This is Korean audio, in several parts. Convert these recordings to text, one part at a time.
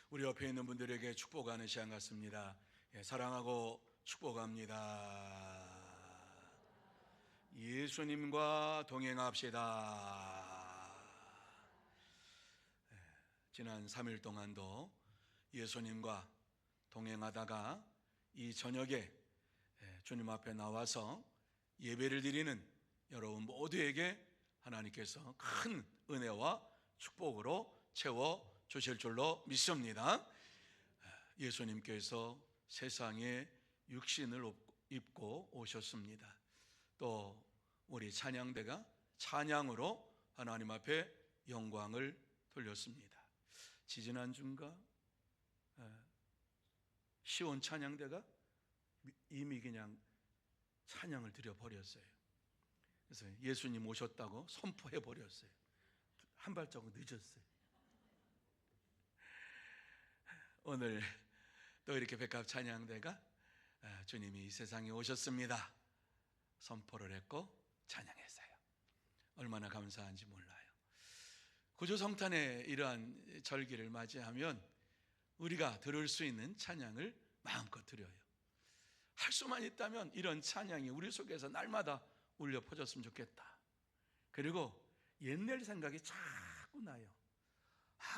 우리 옆에 있는 분들에게 축복하는 시간 같습니다. 사랑하고 축복합니다. 예수님과 동행합시다. 지난 3일 동안도 예수님과 동행하다가 이 저녁에 주님 앞에 나와서 예배를 드리는 여러분 모두에게 하나님께서 큰 은혜와 축복으로 채워 주실 줄로 믿습니다. 예수님께서 세상에 육신을 입고 오셨습니다. 또 우리 찬양대가 찬양으로 하나님 앞에 영광을 돌렸습니다. 지지난주인가 시온 찬양대가 이미 그냥 찬양을 드려버렸어요. 그래서 예수님 오셨다고 선포해버렸어요. 한 발자국 늦었어요. 오늘 또 이렇게 백합 찬양대가 주님이 이 세상에 오셨습니다 선포를 했고 찬양했어요. 얼마나 감사한지 몰라요. 구조성탄의 이러한 절기를 맞이하면 우리가 들을 수 있는 찬양을 마음껏 드려요. 할 수만 있다면 이런 찬양이 우리 속에서 날마다 울려 퍼졌으면 좋겠다. 그리고 옛날 생각이 자꾸 나요.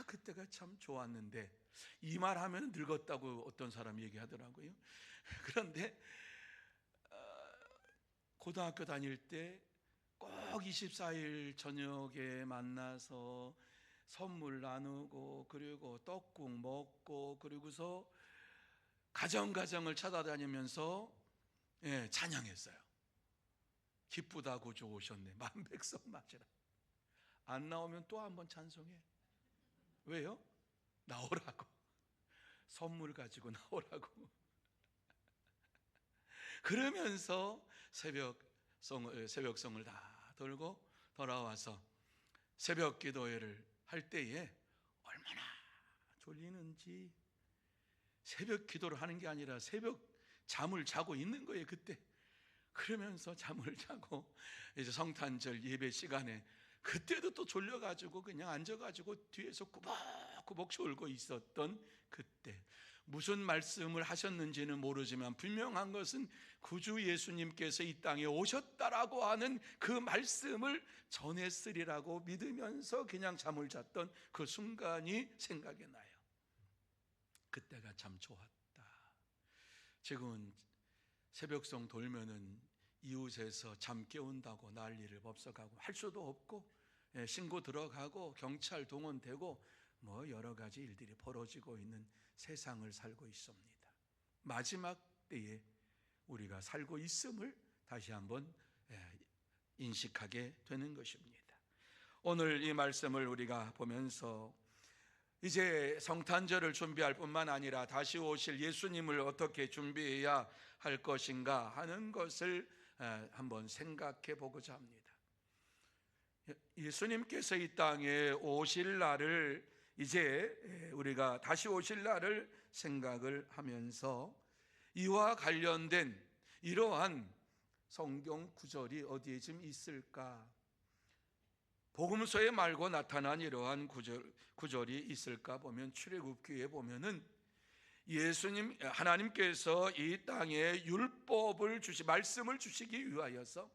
그때가 참 좋았는데, 이 말 하면 늙었다고 어떤 사람이 얘기하더라고요. 그런데 고등학교 다닐 때 꼭 24일 저녁에 만나서 선물 나누고, 그리고 떡국 먹고, 그리고서 가정을 찾아다니면서 찬양했어요. 기쁘다 구주 오셨네, 만백성 맞으라. 안 나오면 또 한 번 찬송해. 왜요? 나오라고. 선물 가지고 나오라고. 그러면서 새벽성을 다 돌고 돌아와서 새벽 기도회를 할 때에 얼마나 졸리는지, 새벽 기도를 하는 게 아니라 새벽 잠을 자고 있는 거예요 그때. 그러면서 잠을 자고 이제 성탄절 예배 시간에 그때도 또 졸려가지고 그냥 앉아가지고 뒤에서 꾸벅꾸벅 졸고 있었던 그때, 무슨 말씀을 하셨는지는 모르지만 분명한 것은 구주 예수님께서 이 땅에 오셨다라고 하는 그 말씀을 전했으리라고 믿으면서 그냥 잠을 잤던 그 순간이 생각이 나요. 그때가 참 좋았다. 지금은 새벽성 돌면은 이웃에서 잠 깨운다고 난리를 법석하고 할 수도 없고, 신고 들어가고 경찰 동원되고 뭐 여러 가지 일들이 벌어지고 있는 세상을 살고 있습니다. 마지막 때에 우리가 살고 있음을 다시 한번 인식하게 되는 것입니다. 오늘 이 말씀을 우리가 보면서 이제 성탄절을 준비할 뿐만 아니라 다시 오실 예수님을 어떻게 준비해야 할 것인가 하는 것을 한번 생각해 보고자 합니다. 예수님께서 이 땅에 오실 날을, 이제 우리가 다시 오실 날을 생각을 하면서 이와 관련된 이러한 성경 구절이 어디에 좀 있을까? 복음서에 말고 나타난 이러한 구절이 있을까 보면, 출애굽기에 보면은 하나님께서 이 땅에 율법을 말씀을 주시기 위하여서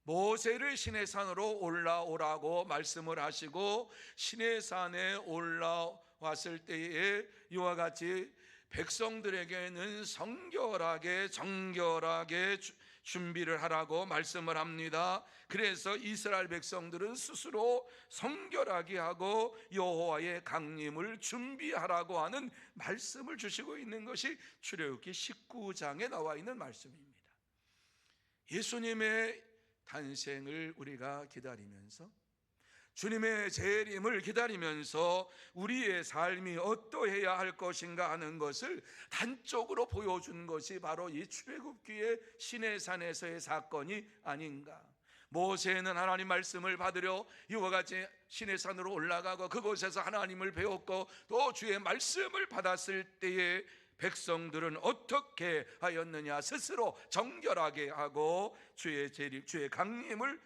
모세를 시내산으로 올라오라고 말씀을 하시고, 시내산에 올라왔을 때에 이와 같이 백성들에게는 정결하게 준비를 하라고 말씀을 합니다. 그래서 이스라엘 백성들은 스스로 성결하게 하고 여호와의 강림을 준비하라고 하는 말씀을 주시고 있는 것이 출애굽기 19장에 나와 있는 말씀입니다. 예수님의 탄생을 우리가 기다리면서, 주님의 재림을 기다리면서 우리의 삶이 어떠해야 할 것인가 하는 것을 단적으로 보여준 것이 바로 이 출애굽기의 시내산에서의 사건이 아닌가. 모세는 하나님 말씀을 받으려 이와 같이 시내산으로 올라가고 그곳에서 하나님을 배웠고, 또 주의 말씀을 받았을 때에 백성들은 어떻게 하였느냐? 스스로 정결하게 하고 주의 강림을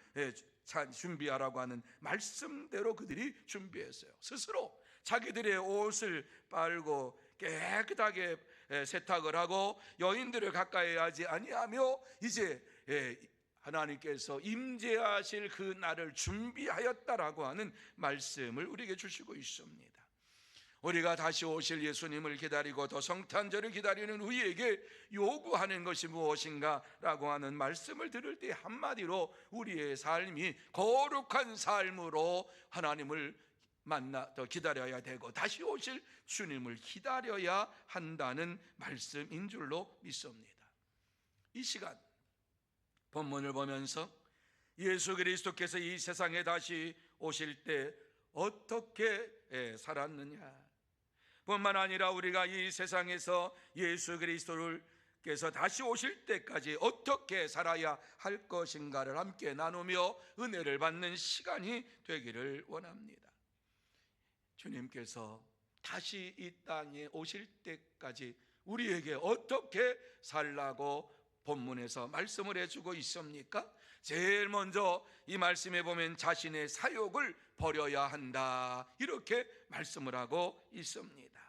준비하라고 하는 말씀대로 그들이 준비했어요. 스스로 자기들의 옷을 빨고 깨끗하게 세탁을 하고 여인들을 가까이 하지 아니하며 이제 하나님께서 임재하실 그 날을 준비하였다라고 하는 말씀을 우리에게 주시고 있습니다. 우리가 다시 오실 예수님을 기다리고 더 성탄절을 기다리는 우리에게 요구하는 것이 무엇인가 라고 하는 말씀을 들을 때 한마디로 우리의 삶이 거룩한 삶으로 하나님을 만나 더 기다려야 되고 다시 오실 주님을 기다려야 한다는 말씀인 줄로 믿습니다. 이 시간 본문을 보면서 예수 그리스도께서 이 세상에 다시 오실 때 어떻게 살았느냐, 뿐만 아니라 우리가 이 세상에서 예수 그리스도께서 다시 오실 때까지 어떻게 살아야 할 것인가를 함께 나누며 은혜를 받는 시간이 되기를 원합니다. 주님께서 다시 이 땅에 오실 때까지 우리에게 어떻게 살라고 본문에서 말씀을 해주고 있습니까? 제일 먼저 이 말씀에 보면 자신의 사욕을 버려야 한다, 이렇게 말씀을 하고 있습니다.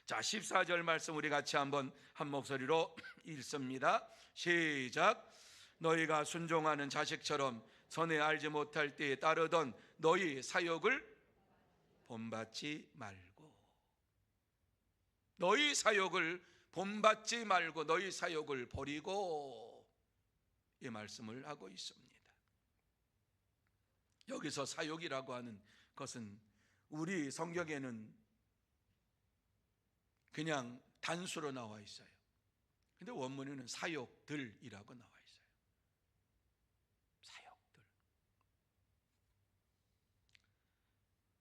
자, 14절 말씀 우리 같이 한번 한 목소리로 읽습니다. 시작. 너희가 순종하는 자식처럼 전에 알지 못할 때에 따르던 너희 사욕을 본받지 말고, 너희 사욕을 본받지 말고 너희 사욕을 버리고, 이 말씀을 하고 있습니다. 여기서 사욕이라고 하는 것은 우리 성경에는 그냥 단수로 나와 있어요. 근데 원문에는 사욕들이라고 나와 있어요. 사욕들.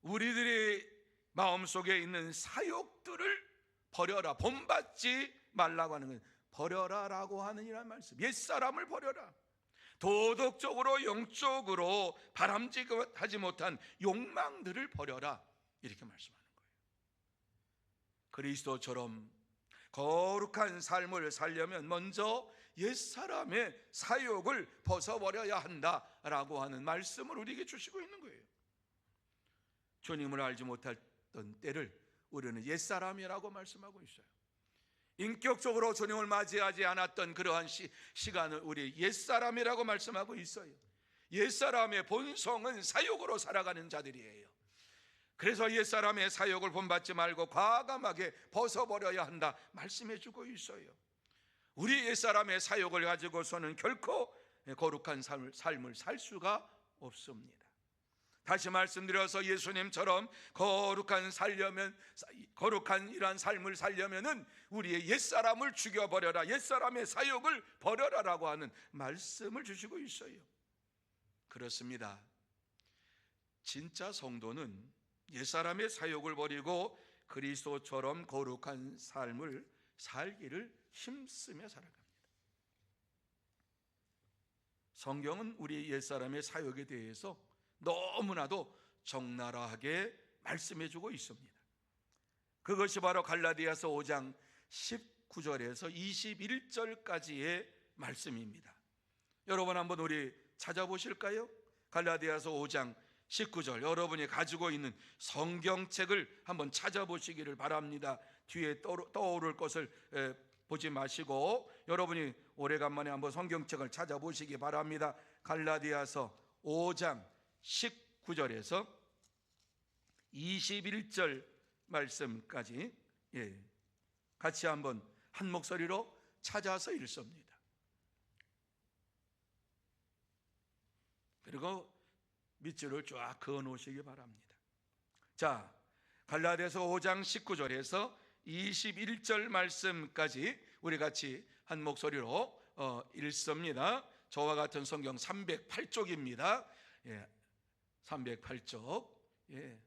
우리들의 마음속에 있는 사욕들을 버려라, 본받지 말라고 하는 건 버려라라고 하는 이란 말씀. 옛사람을 버려라. 도덕적으로 영적으로 바람직하지 못한 욕망들을 버려라, 이렇게 말씀하는 거예요. 그리스도처럼 거룩한 삶을 살려면 먼저 옛사람의 사욕을 벗어버려야 한다라고 하는 말씀을 우리에게 주시고 있는 거예요. 주님을 알지 못했던 때를 우리는 옛사람이라고 말씀하고 있어요. 인격적으로 주님을 맞이하지 않았던 그러한 시간을 우리 옛사람이라고 말씀하고 있어요. 옛사람의 본성은 사욕으로 살아가는 자들이에요. 그래서 옛사람의 사욕을 본받지 말고 과감하게 벗어버려야 한다 말씀해 주고 있어요. 우리 옛사람의 사욕을 가지고서는 결코 거룩한 삶을 살 수가 없습니다. 다시 말씀드려서 예수님처럼 거룩한 이러한 삶을 살려면은 우리의 옛사람을 죽여버려라, 옛사람의 사욕을 버려라라고 하는 말씀을 주시고 있어요. 그렇습니다. 진짜 성도는 옛사람의 사욕을 버리고 그리스도처럼 거룩한 삶을 살기를 힘쓰며 살아갑니다. 성경은 우리 옛사람의 사욕에 대해서 너무나도 적나라하게 말씀해주고 있습니다. 그것이 바로 갈라디아서 5장 19절에서 21절까지의 말씀입니다. 여러분 한번 우리 찾아보실까요? 갈라디아서 5장 19절, 여러분이 가지고 있는 성경책을 한번 찾아보시기를 바랍니다. 뒤에 떠오를 것을 보지 마시고 여러분이 오래간만에 한번 성경책을 찾아보시기 바랍니다. 갈라디아서 5장 19절에서 21절 말씀까지 같이 한번 한 목소리로 찾아서 읽습니다. 그리고 밑줄을 쫙 그어 놓으시기 바랍니다. 자, 갈라디아서 5장 19절에서 21절 말씀까지 우리 같이 한 목소리로 읽습니다. 저와 같은 성경 308쪽입니다. 308쪽.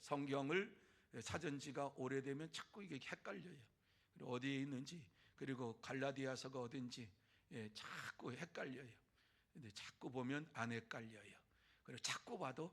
성경을 찾은 지가 오래되면 자꾸 이게 헷갈려요. 그리고 어디에 있는지, 그리고 갈라디아서가 어딘지 자꾸 헷갈려요. 근데 자꾸 보면 안 헷갈려요. 그리고 자꾸 봐도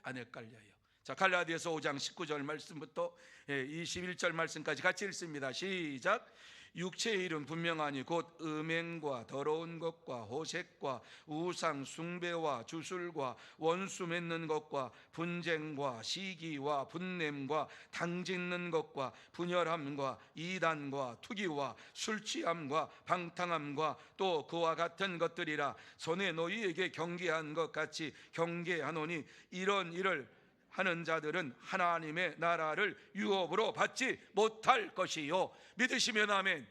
안 헷갈려요. 자, 갈라디아서 5장 19절 말씀부터 21절 말씀까지 같이 읽습니다. 시작. 육체의 일은 분명하니 곧 음행과 더러운 것과 호색과 우상 숭배와 주술과 원수 맺는 것과 분쟁과 시기와 분냄과 당짓는 것과 분열함과 이단과 투기와 술취함과 방탕함과 또 그와 같은 것들이라. 전에 너희에게 경계한 것 같이 경계하노니 이런 일을 하는 자들은 하나님의 나라를 유업으로 받지 못할 것이요. 믿으시면 아멘.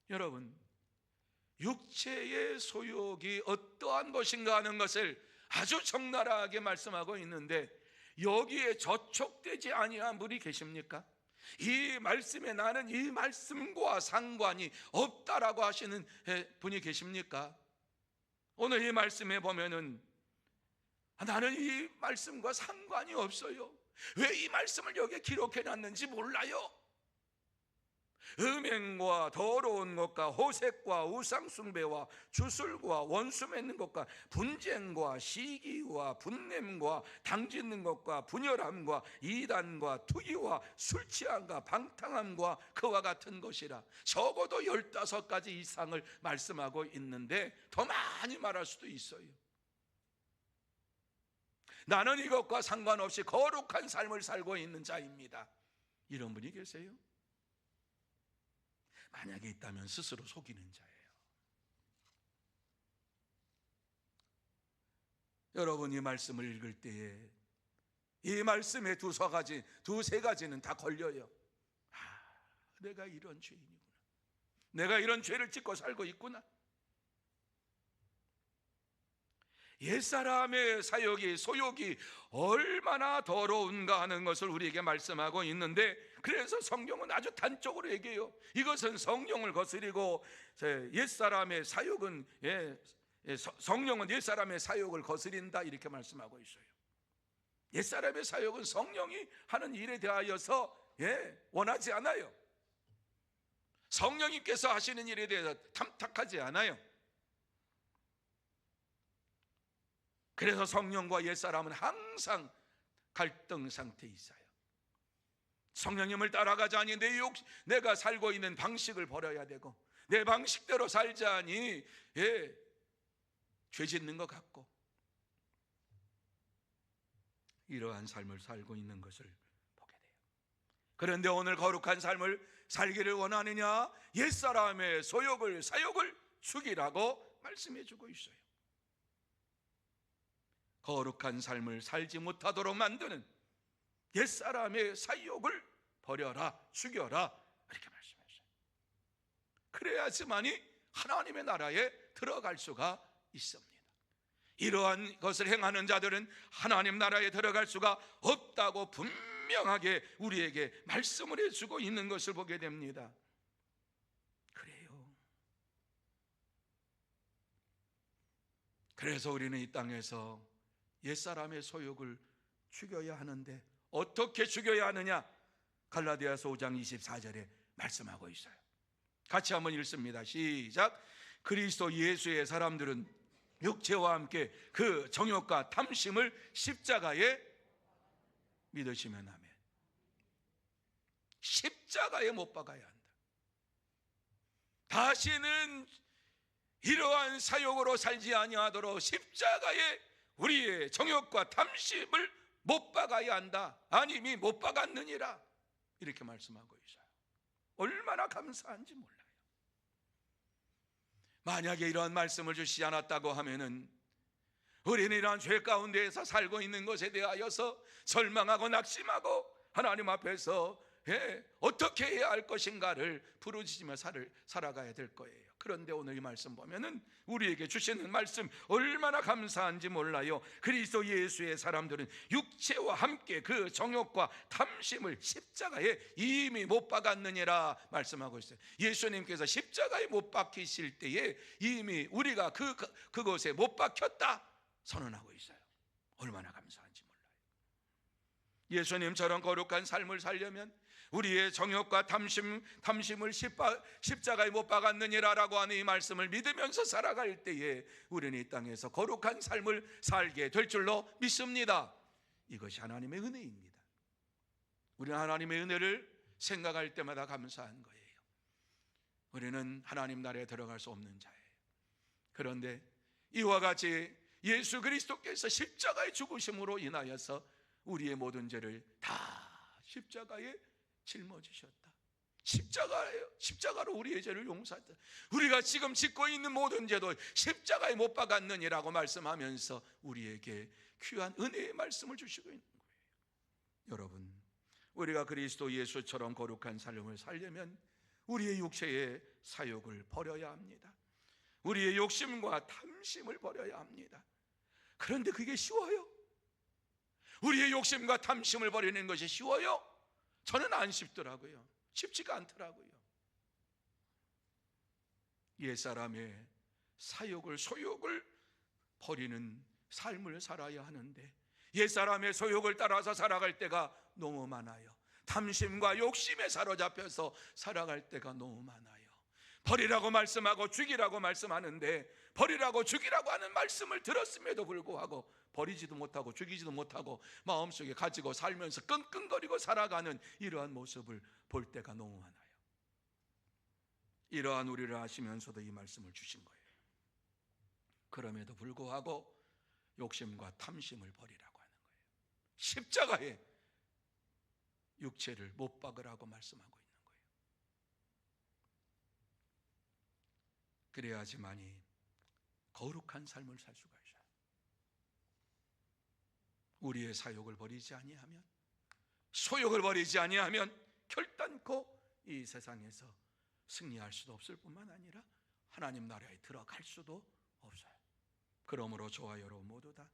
여러분, 육체의 소욕이 어떠한 것인가 하는 것을 아주 적나라하게 말씀하고 있는데, 여기에 저촉되지 아니한 분이 계십니까? 이 말씀에 나는 이 말씀과 상관이 없다라고 하시는 분이 계십니까? 오늘 이 말씀에 보면은 나는 이 말씀과 상관이 없어요. 왜 이 말씀을 여기에 기록해 놨는지 몰라요. 음행과 더러운 것과 호색과 우상숭배와 주술과 원수 맺는 것과 분쟁과 시기와 분냄과 당짓는 것과 분열함과 이단과 투기와 술취함과 방탕함과 그와 같은 것이라. 적어도 15가지 이상을 말씀하고 있는데 더 많이 말할 수도 있어요. 나는 이것과 상관없이 거룩한 삶을 살고 있는 자입니다. 이런 분이 계세요? 만약에 있다면 스스로 속이는 자예요. 여러분이 말씀을 읽을 때에 이 말씀의 두세 가지는 다 걸려요. 내가 이런 죄인이구나. 내가 이런 죄를 짓고 살고 있구나. 옛사람의 사욕이 소욕이 얼마나 더러운가 하는 것을 우리에게 말씀하고 있는데, 그래서 성경은 아주 단적으로 얘기해요. 이것은 성령을 거스리고 옛사람의 사욕은 성령은 옛사람의 사욕을 거스린다, 이렇게 말씀하고 있어요. 옛사람의 사욕은 성령이 하는 일에 대하여서 원하지 않아요. 성령님께서 하시는 일에 대해서 탐탁하지 않아요. 그래서 성령과 옛사람은 항상 갈등 상태에 있어요. 성령님을 따라가자니 내가 살고 있는 방식을 버려야 되고, 내 방식대로 살자니 죄 짓는 것 같고, 이러한 삶을 살고 있는 것을 보게 돼요. 그런데 오늘 거룩한 삶을 살기를 원하느냐? 옛사람의 소욕을 사욕을 죽이라고 말씀해 주고 있어요. 거룩한 삶을 살지 못하도록 만드는 옛사람의 사욕을 버려라, 죽여라, 이렇게 말씀하셨어요. 그래야지만이 하나님의 나라에 들어갈 수가 있습니다. 이러한 것을 행하는 자들은 하나님 나라에 들어갈 수가 없다고 분명하게 우리에게 말씀을 해주고 있는 것을 보게 됩니다. 그래요. 그래서 우리는 이 땅에서 옛사람의 소욕을 죽여야 하는데, 어떻게 죽여야 하느냐? 갈라디아서 5장 24절에 말씀하고 있어요. 같이 한번 읽습니다. 시작. 그리스도 예수의 사람들은 육체와 함께 그 정욕과 탐심을 십자가에, 믿으시면 아멘. 십자가에 못 박아야 한다. 다시는 이러한 사욕으로 살지 아니하도록 십자가에 우리의 정욕과 탐심을 못 박아야 한다. 아니, 이미 못 박았느니라, 이렇게 말씀하고 있어요. 얼마나 감사한지 몰라요. 만약에 이런 말씀을 주시지 않았다고 하면은 우리는 이러한 죄 가운데에서 살고 있는 것에 대하여서 절망하고 낙심하고 하나님 앞에서 어떻게 해야 할 것인가를 부르짖으며 살아가야 될 거예요. 그런데 오늘 이 말씀 보면은 우리에게 주시는 말씀 얼마나 감사한지 몰라요. 그리스도 예수의 사람들은 육체와 함께 그 정욕과 탐심을 십자가에 이미 못 박았느니라 말씀하고 있어요. 예수님께서 십자가에 못 박히실 때에 이미 우리가 그곳에 못 박혔다 선언하고 있어요. 얼마나 감사한지 몰라요. 예수님처럼 거룩한 삶을 살려면 우리의 정욕과 탐심을 십자가에 못 박았느니라라고 하는 이 말씀을 믿으면서 살아갈 때에 우리는 이 땅에서 거룩한 삶을 살게 될 줄로 믿습니다. 이것이 하나님의 은혜입니다. 우리는 하나님의 은혜를 생각할 때마다 감사한 거예요. 우리는 하나님 나라에 들어갈 수 없는 자예요. 그런데 이와 같이 예수 그리스도께서 십자가의 죽으심으로 인하여서 우리의 모든 죄를 다 십자가에 짊어지셨다. 십자가로 우리의 죄를 용서했다. 우리가 지금 짓고 있는 모든 죄도 십자가에 못 박았느니라고 말씀하면서 우리에게 귀한 은혜의 말씀을 주시고 있는 거예요. 여러분, 우리가 그리스도 예수처럼 거룩한 삶을 살려면 우리의 육체의 사욕을 버려야 합니다. 우리의 욕심과 탐심을 버려야 합니다. 그런데 그게 쉬워요? 우리의 욕심과 탐심을 버리는 것이 쉬워요? 저는 안 쉽더라고요. 쉽지가 않더라고요. 옛사람의 사욕을, 소욕을 버리는 삶을 살아야 하는데 옛사람의 소욕을 따라서 살아갈 때가 너무 많아요. 탐심과 욕심에 사로잡혀서 살아갈 때가 너무 많아요. 버리라고 말씀하고 죽이라고 말씀하는데 버리라고 죽이라고 하는 말씀을 들었음에도 불구하고 버리지도 못하고 죽이지도 못하고 마음속에 가지고 살면서 끙끙거리고 살아가는 이러한 모습을 볼 때가 너무 많아요. 이러한 우리를 아시면서도 이 말씀을 주신 거예요. 그럼에도 불구하고 욕심과 탐심을 버리라고 하는 거예요. 십자가에 육체를 못 박으라고 말씀하고 있는 거예요. 그래야지만이 거룩한 삶을 살 수가 있어요. 우리의 사욕을 버리지 아니하면, 소욕을 버리지 아니하면 결단코 이 세상에서 승리할 수도 없을 뿐만 아니라 하나님 나라에 들어갈 수도 없어요. 그러므로 저와 여러분 모두 다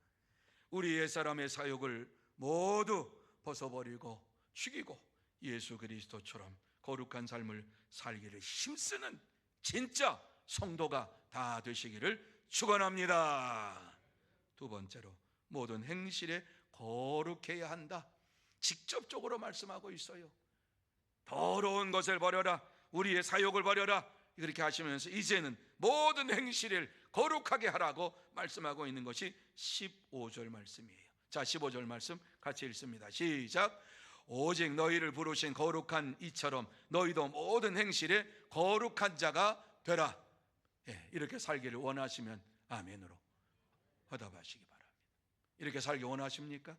우리 옛사람의 사욕을 모두 벗어버리고 죽이고 예수 그리스도처럼 거룩한 삶을 살기를 힘쓰는 진짜 성도가 다 되시기를 축원합니다. 두 번째로, 모든 행실에 거룩해야 한다. 직접적으로 말씀하고 있어요. 더러운 것을 버려라, 우리의 사욕을 버려라, 이렇게 하시면서 이제는 모든 행실을 거룩하게 하라고 말씀하고 있는 것이 15절 말씀이에요. 자, 15절 말씀 같이 읽습니다. 시작. 오직 너희를 부르신 거룩한 이처럼 너희도 모든 행실에 거룩한 자가 되라. 이렇게 살기를 원하시면 아멘으로 화답하시기 바랍니다. 이렇게 살기 원하십니까?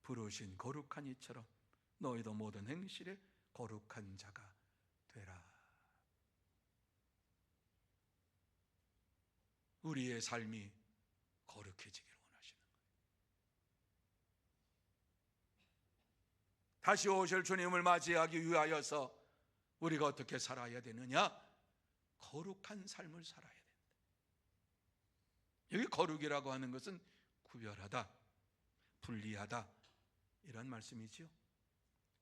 부르신 거룩한 이처럼 너희도 모든 행실에 거룩한 자가 되라. 우리의 삶이 거룩해지기를 원하시는 거예요. 다시 오실 주님을 맞이하기 위하여서 우리가 어떻게 살아야 되느냐? 거룩한 삶을 살아야 된다. 여기 거룩이라고 하는 것은 구별하다, 분리하다, 이런 말씀이지요.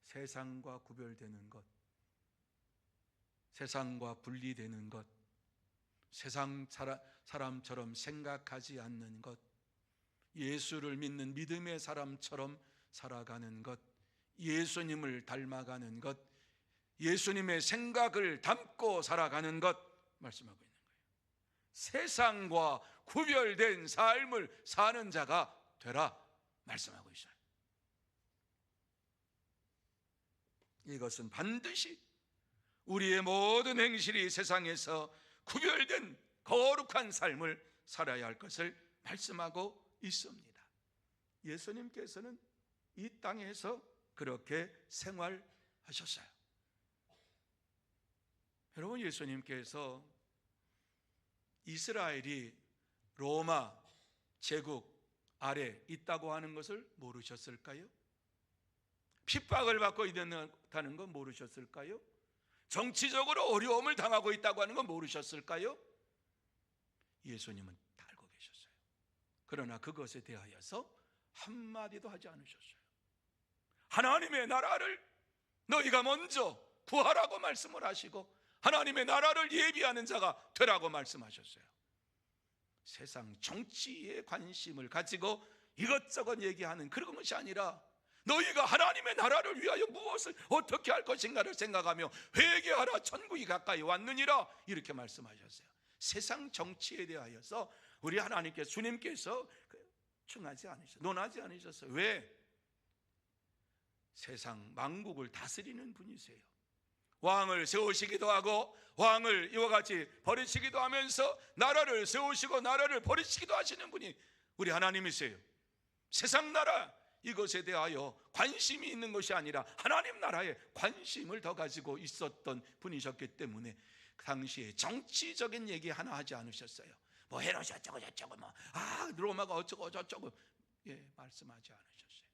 세상과 구별되는 것, 세상과 분리되는 것, 세상 사람처럼 생각하지 않는 것, 예수를 믿는 믿음의 사람처럼 살아가는 것, 예수님을 닮아가는 것, 예수님의 생각을 담고 살아가는 것 말씀하고 있는 거예요. 세상과 구별된 삶을 사는 자가 되라 말씀하고 있어요. 이것은 반드시 우리의 모든 행실이 세상에서 구별된 거룩한 삶을 살아야 할 것을 말씀하고 있습니다. 예수님께서는 이 땅에서 그렇게 생활하셨어요. 여러분, 예수님께서 이스라엘이 로마 제국 아래 있다고 하는 것을 모르셨을까요? 핍박을 받고 있다는 건 모르셨을까요? 정치적으로 어려움을 당하고 있다고 하는 건 모르셨을까요? 예수님은 다 알고 계셨어요. 그러나 그것에 대하여서 한마디도 하지 않으셨어요. 하나님의 나라를 너희가 먼저 구하라고 말씀을 하시고 하나님의 나라를 예비하는 자가 되라고 말씀하셨어요. 세상 정치에 관심을 가지고 이것저것 얘기하는 그런 것이 아니라 너희가 하나님의 나라를 위하여 무엇을 어떻게 할 것인가를 생각하며 회개하라, 천국이 가까이 왔느니라, 이렇게 말씀하셨어요. 세상 정치에 대하여서 우리 하나님께서, 주님께서 논하지 않으셨어요. 왜? 세상 만국을 다스리는 분이세요. 왕을 세우시기도 하고 왕을 이와 같이 버리시기도 하면서 나라를 세우시고 나라를 버리시기도 하시는 분이 우리 하나님이세요. 세상 나라 이것에 대하여 관심이 있는 것이 아니라 하나님 나라에 관심을 더 가지고 있었던 분이셨기 때문에 그 당시에 정치적인 얘기 하나 하지 않으셨어요. 뭐 헤롯이 어쩌고 저쩌고 로마가 어쩌고 저쩌고 말씀하지 않으셨어요.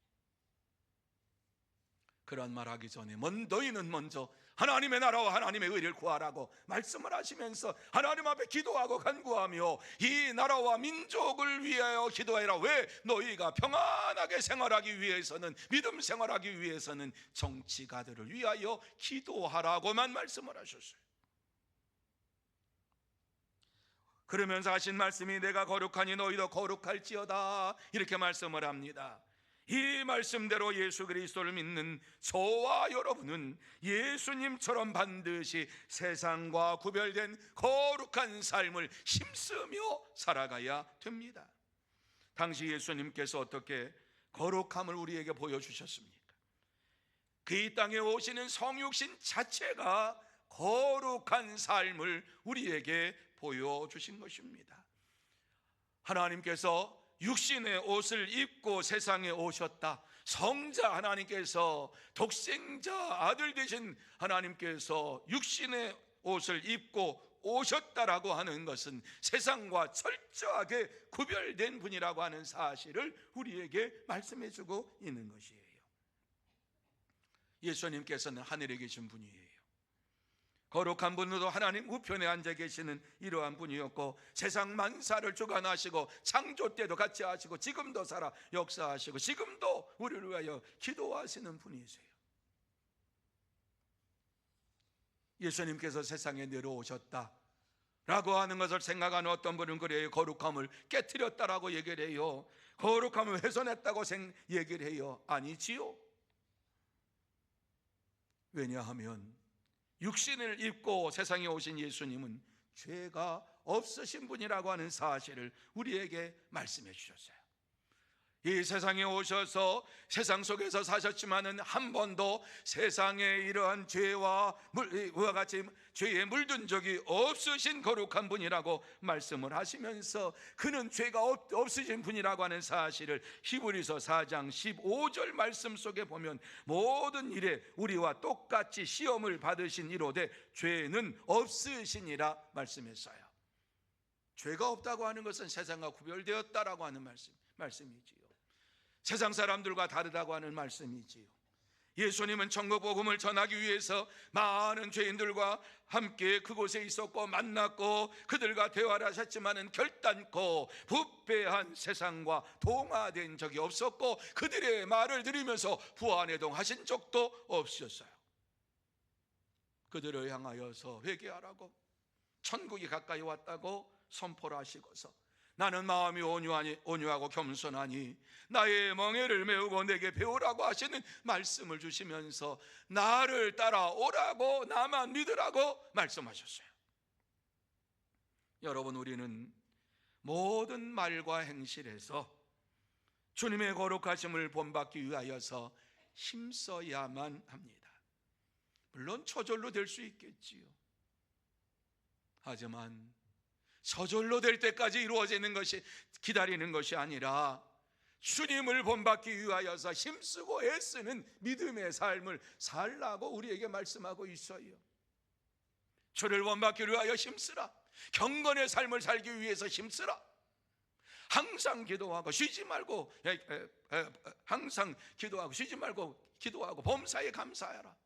그런 말하기 전에 너희는 먼저 하나님의 나라와 하나님의 의를 구하라고 말씀을 하시면서 하나님 앞에 기도하고 간구하며 이 나라와 민족을 위하여 기도해라. 왜? 너희가 평안하게 생활하기 위해서는, 믿음 생활하기 위해서는 정치가들을 위하여 기도하라고만 말씀을 하셨어요. 그러면서 하신 말씀이 내가 거룩하니 너희도 거룩할지어다 이렇게 말씀을 합니다. 이 말씀대로 예수 그리스도를 믿는 저와 여러분은 예수님처럼 반드시 세상과 구별된 거룩한 삶을 힘쓰며 살아가야 됩니다. 당시 예수님께서 어떻게 거룩함을 우리에게 보여주셨습니까? 그 이 땅에 오시는 성육신 자체가 거룩한 삶을 우리에게 보여주신 것입니다. 하나님께서 육신의 옷을 입고 세상에 오셨다. 성자 하나님께서, 독생자 아들 되신 하나님께서 육신의 옷을 입고 오셨다라고 하는 것은 세상과 철저하게 구별된 분이라고 하는 사실을 우리에게 말씀해 주고 있는 것이에요. 예수님께서는 하늘에 계신 분이에요. 거룩한 분으로 하나님 우편에 앉아 계시는 이러한 분이었고 세상 만사를 주관하시고 창조 때도 같이 하시고 지금도 살아 역사하시고 지금도 우리를 위하여 기도하시는 분이세요. 예수님께서 세상에 내려오셨다 라고 하는 것을 생각하는 어떤 분은 그래요. 거룩함을 깨트렸다라고 얘기를 해요. 거룩함을 훼손했다고 얘기를 해요. 아니지요. 왜냐하면 육신을 입고 세상에 오신 예수님은 죄가 없으신 분이라고 하는 사실을 우리에게 말씀해 주셨어요. 이 세상에 오셔서 세상 속에서 사셨지만은 한 번도 세상에 이러한 죄와 이와 같이 죄에 물든 적이 없으신 거룩한 분이라고 말씀을 하시면서 그는 죄가 없으신 분이라고 하는 사실을 히브리서 4장 15절 말씀 속에 보면 모든 일에 우리와 똑같이 시험을 받으신 이로되 죄는 없으시니라 말씀했어요. 죄가 없다고 하는 것은 세상과 구별되었다라고 하는 말씀이지요. 세상 사람들과 다르다고 하는 말씀이지요. 예수님은 천국 복음을 전하기 위해서 많은 죄인들과 함께 그곳에 있었고 만났고 그들과 대화를 하셨지만은 결단코 부패한 세상과 동화된 적이 없었고 그들의 말을 들으면서 부안해동하신 적도 없으셨어요. 그들을 향하여서 회개하라고, 천국이 가까이 왔다고 선포를 하시고서 나는 마음이 온유하고 겸손하니 나의 멍에를 메우고 내게 배우라고 하시는 말씀을 주시면서 나를 따라오라고, 나만 믿으라고 말씀하셨어요. 여러분, 우리는 모든 말과 행실에서 주님의 거룩하심을 본받기 위하여서 힘써야만 합니다. 물론 저절로 될 수 있겠지요. 하지만 저절로 될 때까지 이루어지는 것이, 기다리는 것이 아니라 주님을 본받기 위하여서 힘쓰고 애쓰는 믿음의 삶을 살라고 우리에게 말씀하고 있어요. 주를 본받기 위하여 힘쓰라. 경건의 삶을 살기 위해서 힘쓰라. 항상 기도하고 쉬지 말고, 항상 기도하고 쉬지 말고 기도하고 범사에 감사하라.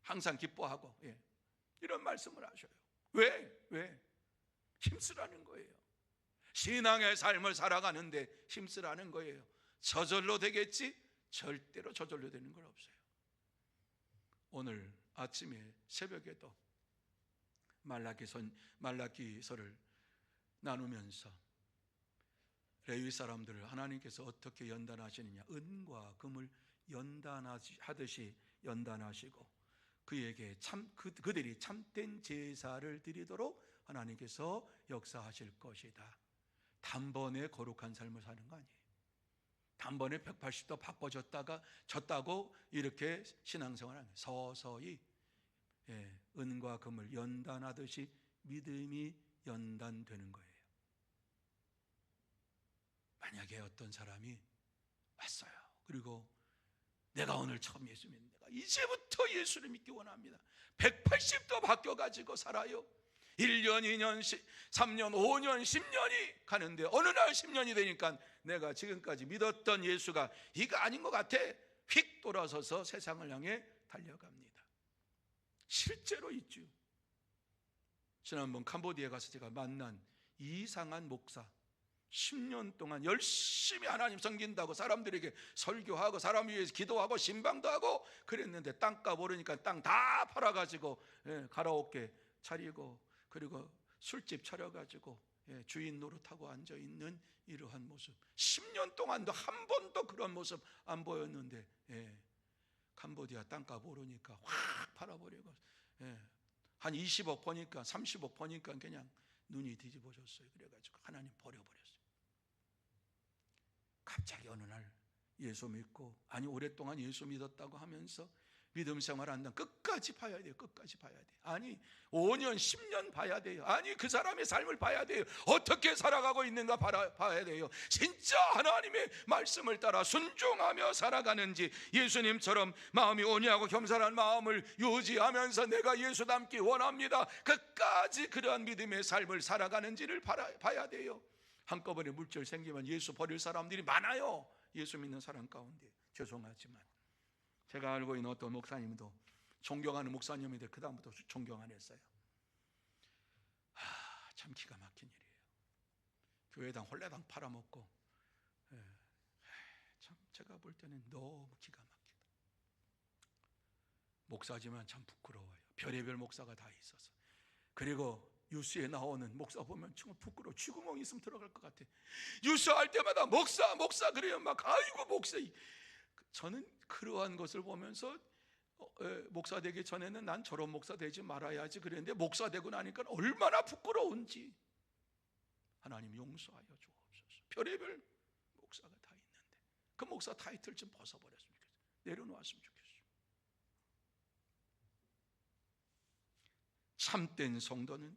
항상 기뻐하고, 이런 말씀을 하셔요. 왜? 힘쓰라는 거예요. 신앙의 삶을 살아가는데 힘쓰라는 거예요. 저절로 되겠지? 절대로 저절로 되는 건 없어요. 오늘 아침에 새벽에도 말라기서를 나누면서 레위 사람들을 하나님께서 어떻게 연단하시느냐, 은과 금을 연단하듯이 연단하시고 그에게 그들이 참된 제사를 드리도록 하나님께서 역사하실 것이다. 단번에 거룩한 삶을 사는 거 아니에요. 단번에 180도 바꿔졌다가 졌다고 이렇게 신앙생활을 하는 거예요. 서서히 은과 금을 연단하듯이 믿음이 연단되는 거예요. 만약에 어떤 사람이 왔어요. 그리고 내가 오늘 처음 예수 믿는다, 이제부터 예수를 믿기 원합니다. 180도 바뀌어가지고 살아요. 1년, 2년, 3년, 5년, 10년이 가는데 어느 날 10년이 되니까 내가 지금까지 믿었던 예수가 이거 아닌 것 같아. 휙 돌아서서 세상을 향해 달려갑니다. 실제로 있죠. 지난번 캄보디아에 가서 제가 만난 이상한 목사, 10년 동안 열심히 하나님 섬긴다고 사람들에게 설교하고 사람 위해서 기도하고 신방도 하고 그랬는데 땅값 오르니까 땅 다 팔아가지고 가라오케 차리고 그리고 술집 차려가지고 주인 노릇하고 앉아있는 이러한 모습, 10년 동안도 한 번도 그런 모습 안 보였는데 캄보디아 땅값 오르니까 확 팔아버리고 한 20억 버니까 30억 버니까 그냥 눈이 뒤집어졌어요. 그래가지고 하나님 버려버렸어요. 갑자기 어느 날 예수 믿고, 아니 오랫동안 예수 믿었다고 하면서 믿음 생활한다. 끝까지 봐야 돼요. 끝까지 봐야 돼요. 아니 5년 10년 봐야 돼요. 아니 그 사람의 삶을 봐야 돼요. 어떻게 살아가고 있는가 봐야 돼요. 진짜 하나님의 말씀을 따라 순종하며 살아가는지, 예수님처럼 마음이 온유하고 겸손한 마음을 유지하면서 내가 예수 닮기 원합니다, 끝까지 그러한 믿음의 삶을 살아가는지를 봐야 돼요. 한꺼번에 물질 생기면 예수 버릴 사람들이 많아요. 예수 믿는 사람 가운데. 죄송하지만 제가 알고 있는 어떤 목사님도, 존경하는 목사님인데 그 다음부터 존경 안 했어요. 참 기가 막힌 일이에요. 교회당 홀레당 팔아먹고, 참 제가 볼 때는 너무 기가 막히다. 목사지만 참 부끄러워요. 별의별 목사가 다 있어서. 그리고 뉴스에 나오는 목사 보면 정말 부끄러워. 쥐구멍 있으면 들어갈 것 같아. 뉴스 할 때마다 목사 그래요. 막 아이고 목사. 저는 그러한 것을 보면서 목사 되기 전에는 난 저런 목사 되지 말아야지 그랬는데, 목사 되고 나니까 얼마나 부끄러운지. 하나님 용서하여 주옵소서. 별의별 목사가 다 있는데 그 목사 타이틀 좀 벗어버렸으면 좋겠어요. 내려놓았으면 좋겠어요. 참된 성도는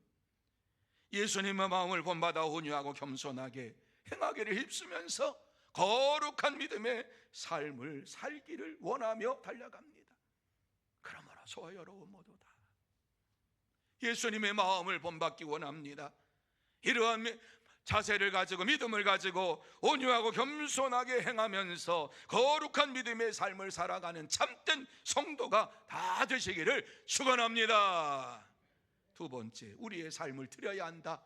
예수님의 마음을 본받아 온유하고 겸손하게 행하기를 힘쓰면서 거룩한 믿음의 삶을 살기를 원하며 달려갑니다. 그러므로 저와 여러분 모두 다 예수님의 마음을 본받기 원합니다. 이러한 자세를 가지고 믿음을 가지고 온유하고 겸손하게 행하면서 거룩한 믿음의 삶을 살아가는 참된 성도가 다 되시기를 축원합니다. 두 번째, 우리의 삶을 드려야 한다.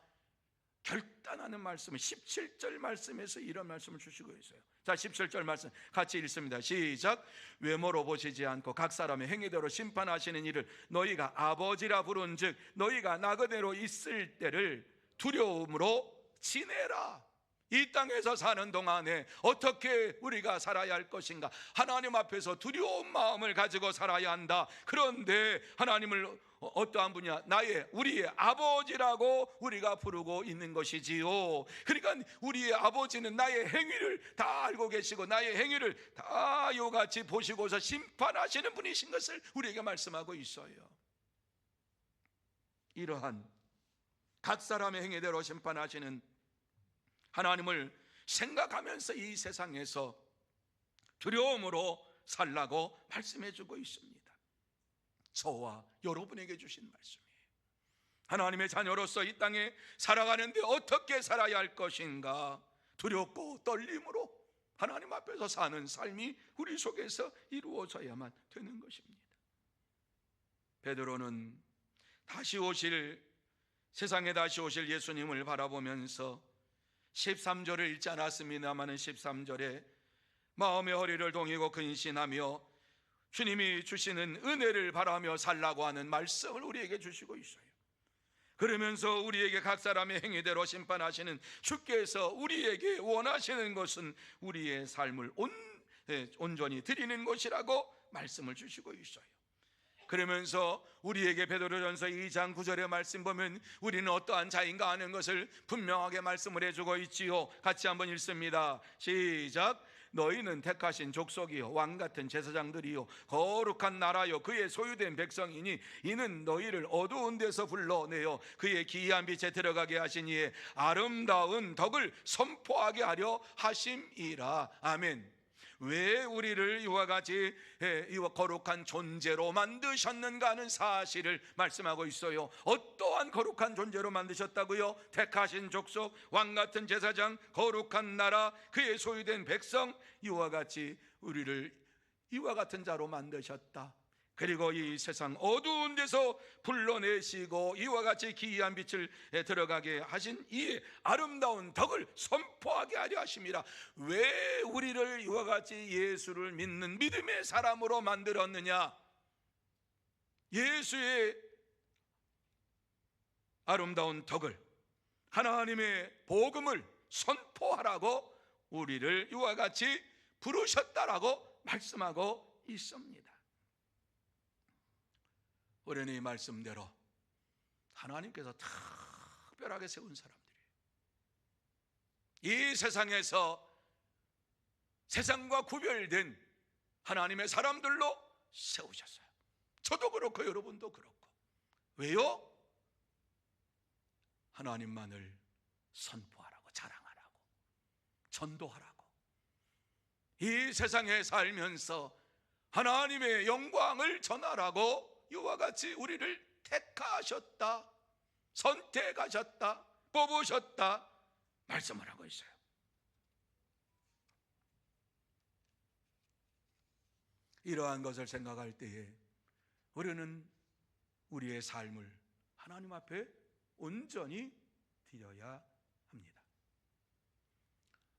결단하는 말씀은 17절 말씀에서 이런 말씀을 주시고 있어요. 자, 17절 말씀 같이 읽습니다. 시작. 외모로 보시지 않고 각 사람의 행위대로 심판하시는 이를 너희가 아버지라 부른즉 너희가 나 그대로 있을 때를 두려움으로 지내라. 이 땅에서 사는 동안에 어떻게 우리가 살아야 할 것인가? 하나님 앞에서 두려운 마음을 가지고 살아야 한다. 그런데 하나님을 어떠한 분이야? 우리의 아버지라고 우리가 부르고 있는 것이지요. 그러니까 우리의 아버지는 나의 행위를 다 알고 계시고 나의 행위를 다 이같이 보시고서 심판하시는 분이신 것을 우리에게 말씀하고 있어요. 이러한 각 사람의 행위대로 심판하시는 하나님을 생각하면서 이 세상에서 두려움으로 살라고 말씀해주고 있습니다. 저와 여러분에게 주신 말씀이에요. 하나님의 자녀로서 이 땅에 살아가는데 어떻게 살아야 할 것인가? 두렵고 떨림으로 하나님 앞에서 사는 삶이 우리 속에서 이루어져야만 되는 것입니다. 베드로는 세상에 다시 오실 예수님을 바라보면서 13절을 읽지 않았습니다마는 13절에 마음의 허리를 동이고 근신하며 주님이 주시는 은혜를 바라며 살라고 하는 말씀을 우리에게 주시고 있어요. 그러면서 우리에게 각 사람의 행위대로 심판하시는 주께서 우리에게 원하시는 것은 우리의 삶을 온전히 드리는 것이라고 말씀을 주시고 있어요. 그러면서 우리에게 베드로전서 2장 9절의 말씀 보면 우리는 어떠한 자인가 하는 것을 분명하게 말씀을 해주고 있지요. 같이 한번 읽습니다. 시작. 너희는 택하신 족속이요 왕같은 제사장들이요 거룩한 나라요 그의 소유된 백성이니 이는 너희를 어두운 데서 불러내어 그의 기이한 빛에 들어가게 하신 이의 아름다운 덕을 선포하게 하려 하심이라. 아멘. 왜 우리를 이와 같이 이와 거룩한 존재로 만드셨는가 하는 사실을 말씀하고 있어요. 어떠한 거룩한 존재로 만드셨다고요? 택하신 족속, 왕같은 제사장, 거룩한 나라, 그의 소유된 백성, 이와 같이 우리를 이와 같은 자로 만드셨다. 그리고 이 세상 어두운 데서 불러내시고 이와 같이 기이한 빛을 들어가게 하신 이 아름다운 덕을 선포하게 하려 하심이라. 왜 우리를 이와 같이 예수를 믿는 믿음의 사람으로 만들었느냐? 예수의 아름다운 덕을, 하나님의 복음을 선포하라고 우리를 이와 같이 부르셨다라고 말씀하고 있습니다. 우리는 이 말씀대로 하나님께서 특별하게 세운 사람들이에요. 이 세상에서 세상과 구별된 하나님의 사람들로 세우셨어요. 저도 그렇고 여러분도 그렇고. 왜요? 하나님만을 선포하라고, 자랑하라고, 전도하라고. 이 세상에 살면서 하나님의 영광을 전하라고 이와 같이 우리를 택하셨다, 선택하셨다, 뽑으셨다 말씀을 하고 있어요. 이러한 것을 생각할 때에 우리는 우리의 삶을 하나님 앞에 온전히 드려야 합니다.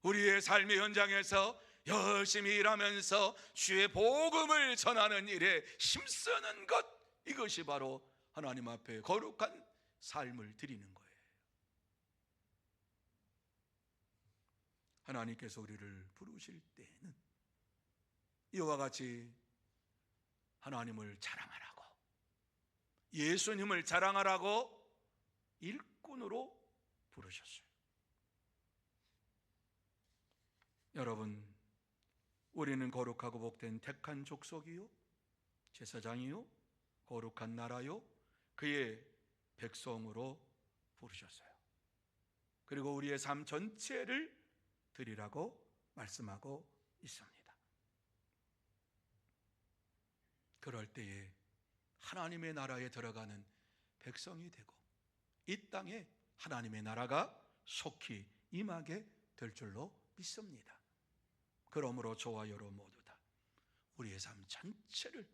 우리의 삶의 현장에서 열심히 일하면서 주의 복음을 전하는 일에 힘쓰는 것, 이것이 바로 하나님 앞에 거룩한 삶을 드리는 거예요. 하나님께서 우리를 부르실 때에는 이와 같이 하나님을 자랑하라고, 예수님을 자랑하라고 일꾼으로 부르셨어요. 여러분, 우리는 거룩하고 복된 택한 족속이요 제사장이요 거룩한 나라요 그의 백성으로 부르셨어요. 그리고 우리의 삶 전체를 드리라고 말씀하고 있습니다. 그럴 때에 하나님의 나라에 들어가는 백성이 되고 이 땅에 하나님의 나라가 속히 임하게 될 줄로 믿습니다. 그러므로 저와 여러분 모두 다 우리의 삶 전체를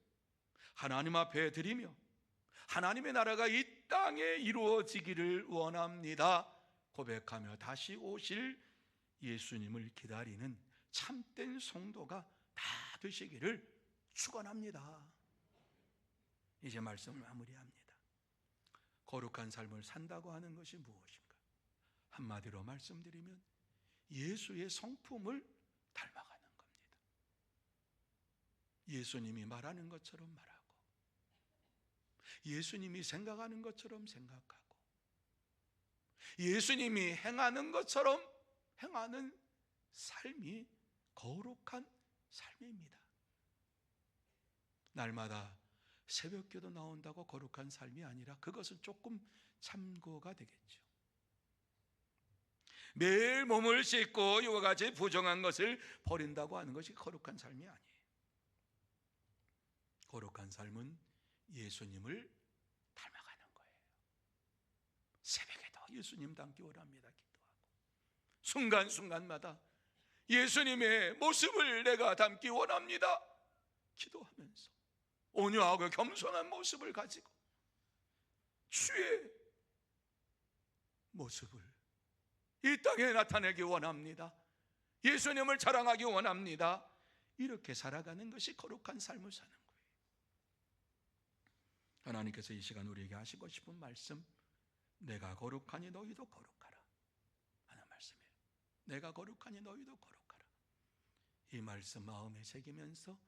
하나님 앞에 드리며 하나님의 나라가 이 땅에 이루어지기를 원합니다 고백하며 다시 오실 예수님을 기다리는 참된 성도가 다 되시기를 축원합니다. 이제 말씀을 마무리합니다. 거룩한 삶을 산다고 하는 것이 무엇인가? 한마디로 말씀드리면 예수의 성품을 닮아가는 겁니다. 예수님이 말하는 것처럼 말하고 예수님이 생각하는 것처럼 생각하고 예수님이 행하는 것처럼 행하는 삶이 거룩한 삶입니다. 날마다 새벽기도 나온다고 거룩한 삶이 아니라 그것은 조금 참고가 되겠죠. 매일 몸을 씻고 이와 같이 부정한 것을 버린다고 하는 것이 거룩한 삶이 아니에요. 거룩한 삶은 예수님을 닮아가는 거예요. 새벽에도 예수님 닮기 원합니다. 기도하고 순간순간마다 예수님의 모습을 내가 닮기 원합니다. 기도하면서 온유하고 겸손한 모습을 가지고 주의 모습을 이 땅에 나타내기 원합니다. 예수님을 자랑하기 원합니다. 이렇게 살아가는 것이 거룩한 삶을 사는 거예요. 하나님께서 이 시간 우리에게 하시고 싶은 말씀, 내가 거룩하니 너희도 거룩하라 하는 말씀이에요. 내가 거룩하니 너희도 거룩하라. 이 말씀 마음에 새기면서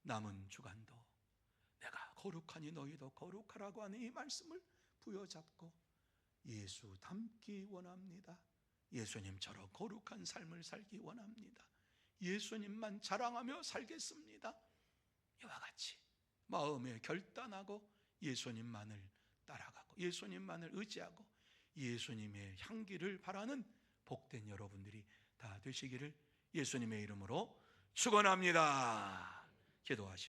남은 주간도 내가 거룩하니 너희도 거룩하라고 하는 이 말씀을 부여잡고 예수 닮기 원합니다. 예수님처럼 거룩한 삶을 살기 원합니다. 예수님만 자랑하며 살겠습니다. 이와 같이 마음에 결단하고 예수님만을 따라가고 예수님만을 의지하고 예수님의 향기를 바라는 복된 여러분들이 다 되시기를 예수님의 이름으로 축원합니다. 기도하십시오.